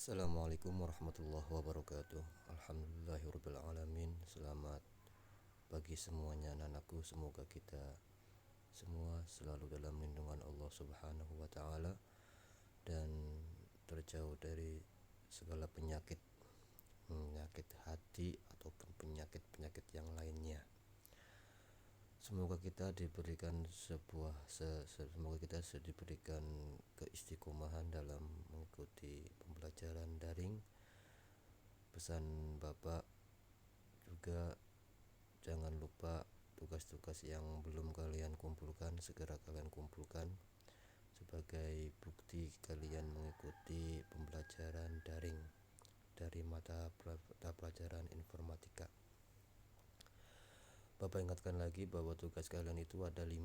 Assalamualaikum warahmatullahi wabarakatuh. Alhamdulillahirrabbilalamin. Selamat pagi semuanya anak-anakku. Semoga kita semua selalu dalam lindungan Allah subhanahu wa ta'ala dan terjauh dari segala penyakit hati ataupun penyakit-penyakit yang lainnya. Semoga kita diberikan semoga kita diberikan keistiqomahan dalam mengikuti pembelajaran daring. Pesan Bapak juga, jangan lupa tugas-tugas yang belum kalian kumpulkan segera kalian kumpulkan sebagai bukti kalian mengikuti pembelajaran daring dari mata pelajaran informatika. Bapak ingatkan lagi bahwa tugas kalian itu ada 5,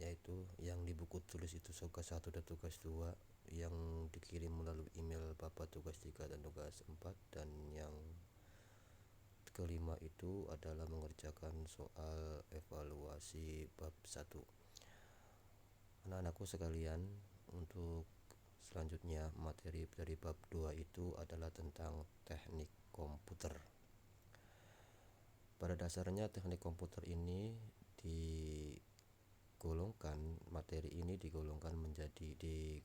yaitu yang di buku tulis itu tugas 1 dan tugas 2, yang dikirim melalui email Bapak tugas 3 dan tugas 4, dan yang kelima itu adalah mengerjakan soal evaluasi bab 1. Anak-anakku sekalian, untuk selanjutnya materi dari bab 2 itu adalah tentang teknik komputer. Pada dasarnya teknik komputer ini materi ini digolongkan menjadi 2.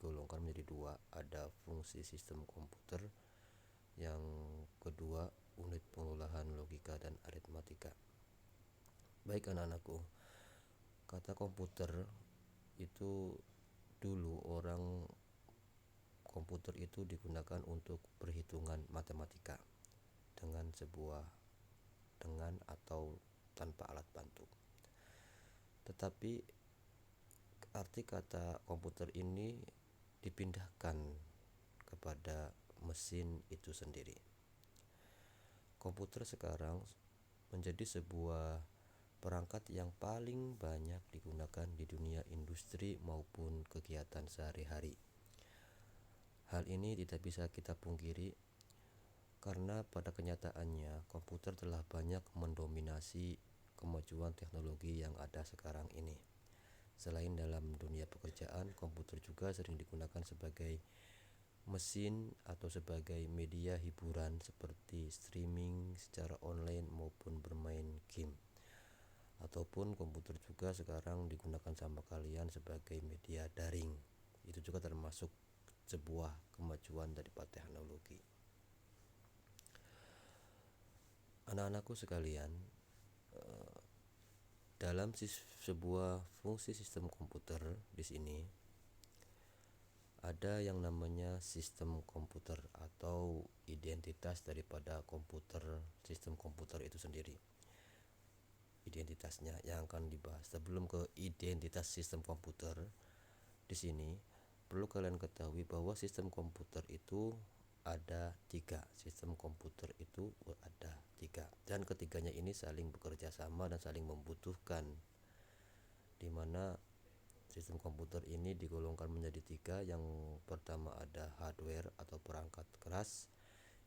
Ada fungsi sistem komputer, yang kedua unit pengolahan logika dan aritmatika. Baik anak-anakku, kata komputer itu dulu komputer itu digunakan untuk perhitungan matematika dengan atau tanpa alat bantu. Tetapi arti kata komputer ini dipindahkan kepada mesin itu sendiri. Komputer sekarang menjadi sebuah perangkat yang paling banyak digunakan di dunia industri maupun kegiatan sehari-hari. Hal ini tidak bisa kita pungkiri karena pada kenyataannya komputer telah banyak mendominasi kemajuan teknologi yang ada sekarang ini. Selain dalam dunia pekerjaan, komputer juga sering digunakan sebagai mesin atau sebagai media hiburan seperti streaming secara online maupun bermain game. Ataupun komputer juga sekarang digunakan sama kalian sebagai media daring. Itu juga termasuk sebuah kemajuan daripada teknologi. Anak-anakku sekalian, dalam sebuah fungsi sistem komputer di sini ada yang namanya sistem komputer atau identitas daripada sistem komputer itu sendiri. Identitasnya yang akan dibahas. Sebelum ke identitas sistem komputer, di sini perlu kalian ketahui bahwa sistem komputer itu ada 3. Sistem komputer itu ada 3, dan ketiganya ini saling bekerja sama dan saling membutuhkan, di mana sistem komputer ini digolongkan menjadi 3. Yang pertama ada hardware atau perangkat keras,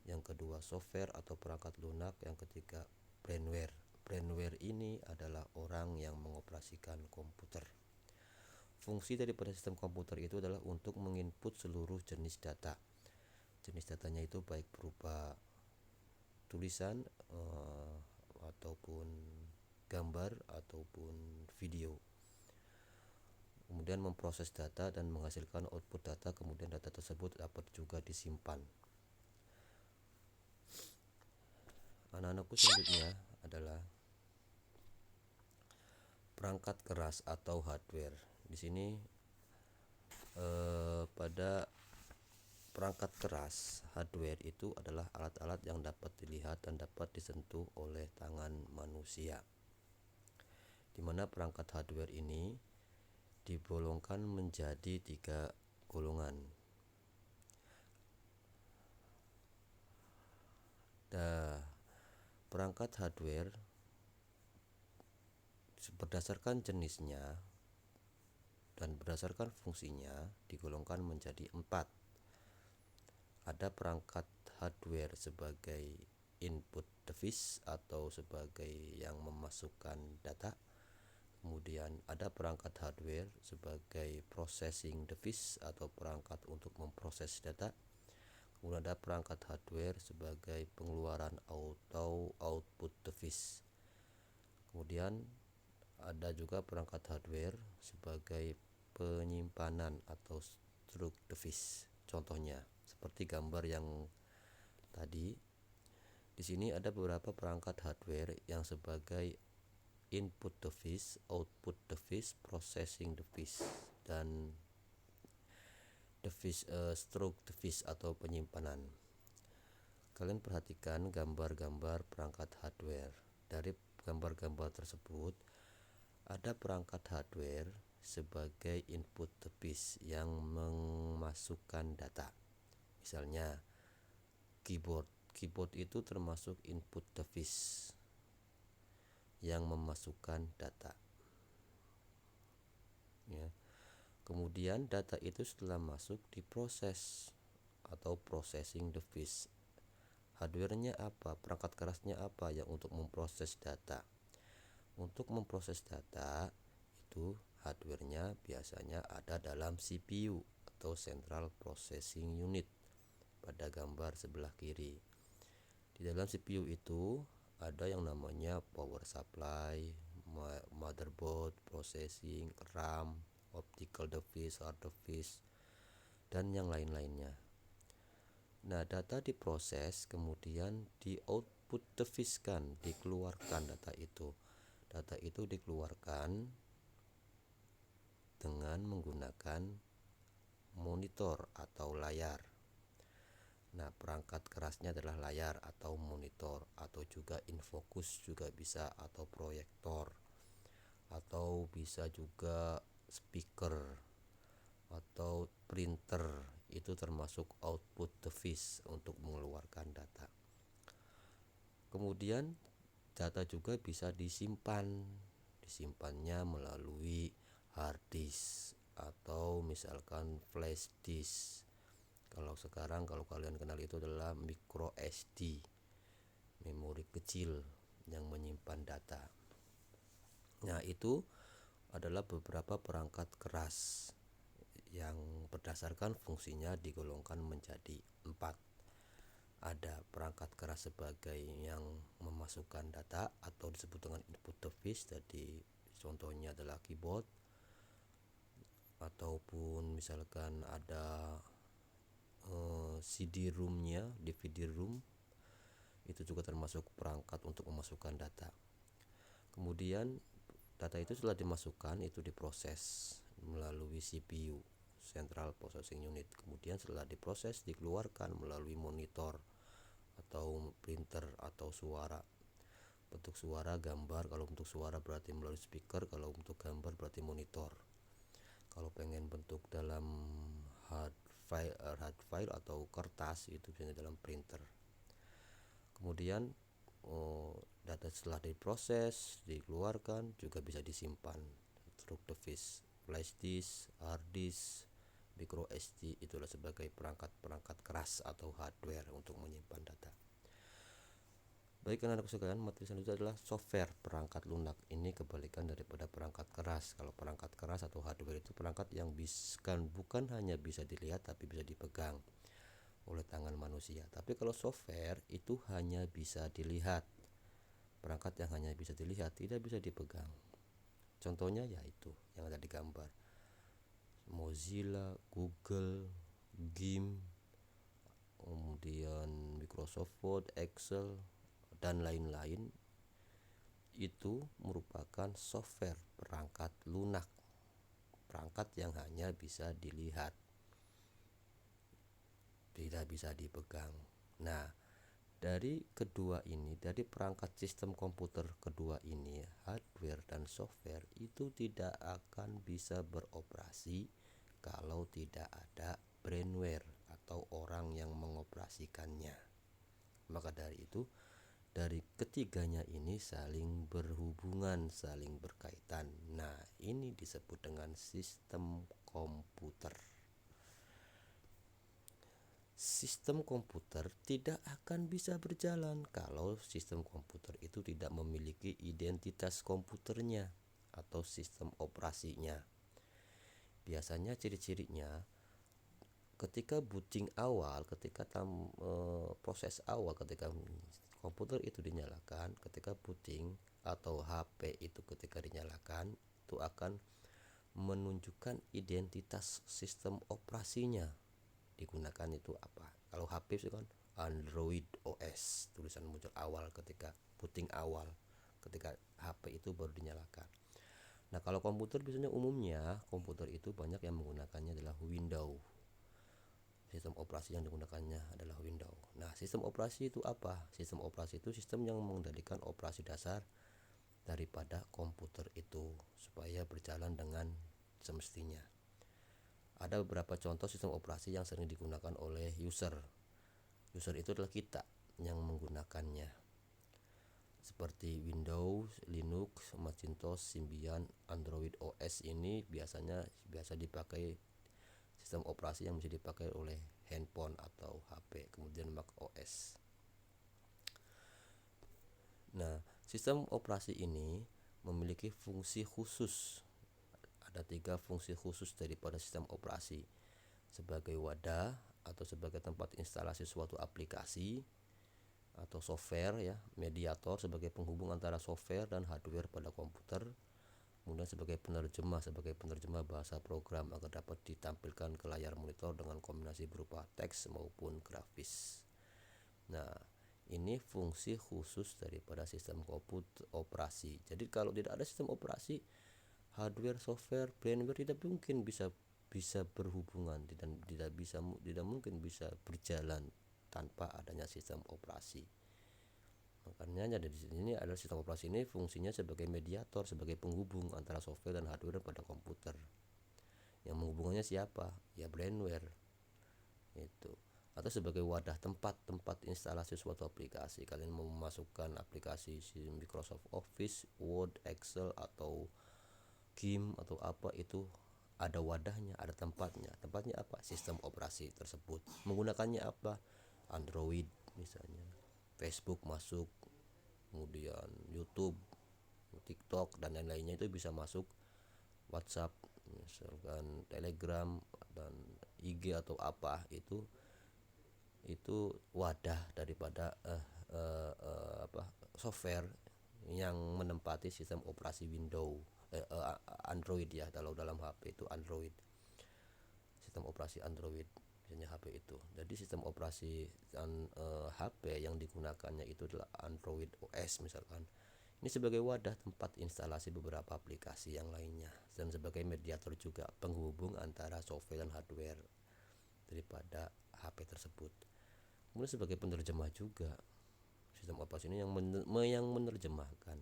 yang kedua software atau perangkat lunak, yang ketiga brainware. Brainware ini adalah orang yang mengoperasikan komputer. Fungsi daripada sistem komputer itu adalah untuk menginput seluruh jenis data. Jenis datanya itu baik berupa tulisan ataupun gambar ataupun video. Kemudian memproses data dan menghasilkan output data, kemudian data tersebut dapat juga disimpan. Anak-anakku, selanjutnya adalah perangkat keras atau hardware. Di sini pada perangkat keras, hardware itu adalah alat-alat yang dapat dilihat dan dapat disentuh oleh tangan manusia. Di mana perangkat hardware ini digolongkan menjadi 3 golongan. Perangkat hardware berdasarkan jenisnya dan berdasarkan fungsinya digolongkan menjadi 4. Ada perangkat hardware sebagai input device atau sebagai yang memasukkan data. Kemudian ada perangkat hardware sebagai processing device atau perangkat untuk memproses data. Kemudian ada perangkat hardware sebagai pengeluaran atau output device. Kemudian ada juga perangkat hardware sebagai penyimpanan atau storage device. Contohnya seperti gambar yang tadi. Di sini ada beberapa perangkat hardware yang sebagai input device, output device, processing device, dan device storage device atau penyimpanan. Kalian perhatikan gambar-gambar perangkat hardware. Dari gambar-gambar tersebut ada perangkat hardware sebagai input device yang memasukkan data. Misalnya keyboard. Keyboard itu termasuk input device yang memasukkan data. Ya. Kemudian data itu setelah masuk diproses atau processing device. Hardware-nya apa? Perangkat kerasnya apa yang untuk memproses data? Untuk memproses data itu hardware-nya biasanya ada dalam CPU atau Central Processing Unit pada gambar sebelah kiri. Di dalam CPU itu ada yang namanya power supply, motherboard, processing, RAM, optical device, hard device, dan yang lain-lainnya. Nah, data diproses kemudian di output device kan, dikeluarkan data itu. Data itu dikeluarkan dengan menggunakan monitor atau layar. Nah, perangkat kerasnya adalah layar atau monitor, atau juga infocus juga bisa, atau proyektor, atau bisa juga speaker atau printer. Itu termasuk output device untuk mengeluarkan data. Kemudian data juga bisa disimpannya melalui hard disk atau misalkan flash disk. Kalau sekarang kalau kalian kenal itu adalah micro SD, memori kecil yang menyimpan data. Nah, itu adalah beberapa perangkat keras yang berdasarkan fungsinya digolongkan menjadi 4. Ada perangkat keras sebagai yang memasukkan data atau disebut dengan input device, jadi contohnya adalah keyboard, ataupun misalkan ada CD room-nya, DVD room, itu juga termasuk perangkat untuk memasukkan data. Kemudian data itu setelah dimasukkan itu diproses melalui CPU, Central Processing Unit. Kemudian setelah diproses dikeluarkan melalui monitor atau printer atau suara. Bentuk suara gambar, kalau bentuk suara berarti melalui speaker, kalau untuk gambar berarti monitor. Kalau pengen bentuk dalam hard file atau kertas itu biasanya dalam printer. Kemudian data setelah diproses dikeluarkan juga bisa disimpan, storage device, flash disk, hard disk, micro SD, itulah sebagai perangkat keras atau hardware untuk menyimpan data. Baik, anak-anak sekalian, materi selanjutnya adalah software perangkat lunak. Ini kebalikan daripada perangkat keras. Kalau perangkat keras atau hardware itu perangkat yang bukan hanya bisa dilihat tapi bisa dipegang oleh tangan manusia. Tapi kalau software itu hanya bisa dilihat. Perangkat yang hanya bisa dilihat tidak bisa dipegang. Contohnya yaitu yang ada di gambar. Mozilla, Google, GIMP, kemudian Microsoft Word, Excel, dan lain-lain. Itu merupakan software perangkat lunak, perangkat yang hanya bisa dilihat, tidak bisa dipegang. Nah, dari kedua ini, dari perangkat sistem komputer kedua ini, hardware dan software itu tidak akan bisa beroperasi kalau tidak ada brainware atau orang yang mengoperasikannya. Maka dari itu, dari ketiganya ini saling berhubungan, saling berkaitan. Nah, ini disebut dengan sistem komputer. Sistem komputer tidak akan bisa berjalan kalau sistem komputer itu tidak memiliki identitas komputernya atau sistem operasinya. Biasanya ciri-cirinya ketika booting awal, proses awal ketika komputer itu dinyalakan, ketika booting atau HP itu ketika dinyalakan, itu akan menunjukkan identitas sistem operasinya digunakan itu apa. Kalau HP itu kan Android OS, tulisan muncul awal ketika booting awal, ketika HP itu baru dinyalakan. Nah, kalau komputer biasanya umumnya komputer itu banyak yang menggunakannya adalah Windows. Sistem operasi yang digunakannya adalah Windows. Nah, sistem operasi itu apa? Sistem operasi itu sistem yang mengendalikan operasi dasar daripada komputer itu supaya berjalan dengan semestinya. Ada beberapa contoh sistem operasi yang sering digunakan oleh user. User itu adalah kita yang menggunakannya. Seperti Windows, Linux, Macintosh, Symbian, Android OS ini biasa dipakai sistem operasi yang bisa dipakai oleh handphone atau HP, kemudian Mac OS. Nah, sistem operasi ini memiliki fungsi khusus. Ada 3 fungsi khusus daripada sistem operasi: sebagai wadah atau sebagai tempat instalasi suatu aplikasi atau software ya, mediator sebagai penghubung antara software dan hardware pada komputer, kemudian sebagai penerjemah bahasa program agar dapat ditampilkan ke layar monitor dengan kombinasi berupa teks maupun grafis. Nah, ini fungsi khusus daripada sistem komputer operasi. Jadi kalau tidak ada sistem operasi, hardware, software, firmware tidak mungkin bisa berhubungan dan tidak mungkin bisa berjalan tanpa adanya sistem operasi. Makanya di sini adalah sistem operasi ini fungsinya sebagai mediator, sebagai penghubung antara software dan hardware pada komputer. Yang menghubungkannya siapa? Ya firmware. Itu. Atau sebagai wadah tempat instalasi suatu aplikasi. Kalian mau memasukkan aplikasi Microsoft Office, Word, Excel atau game atau apa, itu ada wadahnya, ada tempatnya. Tempatnya apa? Sistem operasi tersebut. Menggunakannya apa? Android misalnya. Facebook masuk, kemudian YouTube, TikTok dan lain-lainnya itu bisa masuk. WhatsApp, misalkan Telegram dan IG atau apa, itu wadah daripada software yang menempati sistem operasi Windows, Android ya, kalau dalam HP itu Android, sistem operasi Android misalnya HP itu. Jadi sistem operasi HP yang digunakannya itu adalah Android OS misalkan. Ini sebagai wadah tempat instalasi beberapa aplikasi yang lainnya dan sebagai mediator juga, penghubung antara software dan hardware daripada HP tersebut. Kemudian sebagai penerjemah juga, sistem operasi ini yang menerjemahkan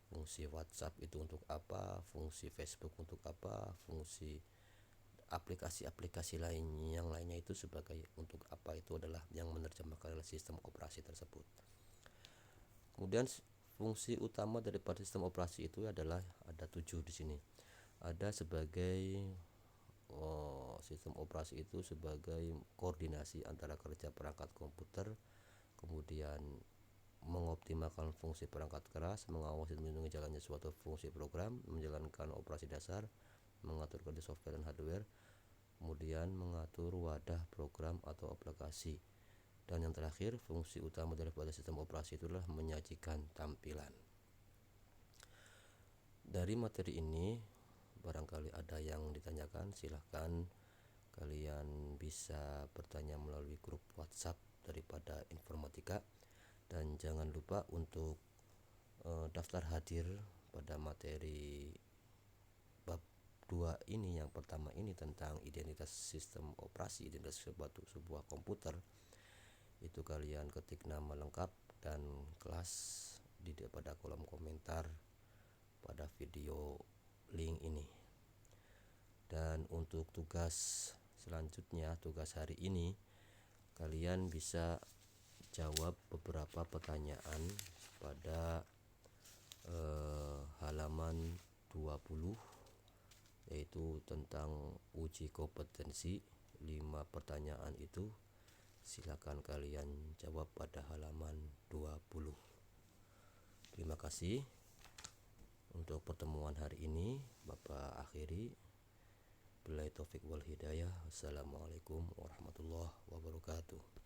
fungsi WhatsApp itu untuk apa, fungsi Facebook untuk apa, fungsi aplikasi-aplikasi yang lainnya itu sebagai untuk apa, itu adalah yang menerjemahkan adalah sistem operasi tersebut. Kemudian fungsi utama daripada sistem operasi itu adalah ada 7 di sini. Ada sebagai sistem operasi itu sebagai koordinasi antara kerja perangkat komputer, kemudian mengoptimalkan fungsi perangkat keras, mengawasi dan melindungi jalannya suatu fungsi program, menjalankan operasi dasar, mengatur kerja software dan hardware, kemudian mengatur wadah program atau aplikasi, dan yang terakhir fungsi utama daripada sistem operasi itulah menyajikan tampilan. Dari materi ini barangkali ada yang ditanyakan, silahkan kalian bisa bertanya melalui grup WhatsApp daripada informatika. Dan jangan lupa untuk daftar hadir pada materi bab 2 ini. Yang pertama ini tentang identitas sistem operasi, identitas sebuah komputer. Itu kalian ketik nama lengkap dan kelas pada kolom komentar pada video link ini. Dan untuk tugas selanjutnya, tugas hari ini, kalian bisa jawab beberapa pertanyaan pada halaman 20, yaitu tentang uji kompetensi. 5 pertanyaan itu silakan kalian jawab pada halaman 20. Terima kasih. Untuk pertemuan hari ini Bapak akhiri. Billahi taufik wal hidayah. Wassalamualaikum warahmatullahi wabarakatuh.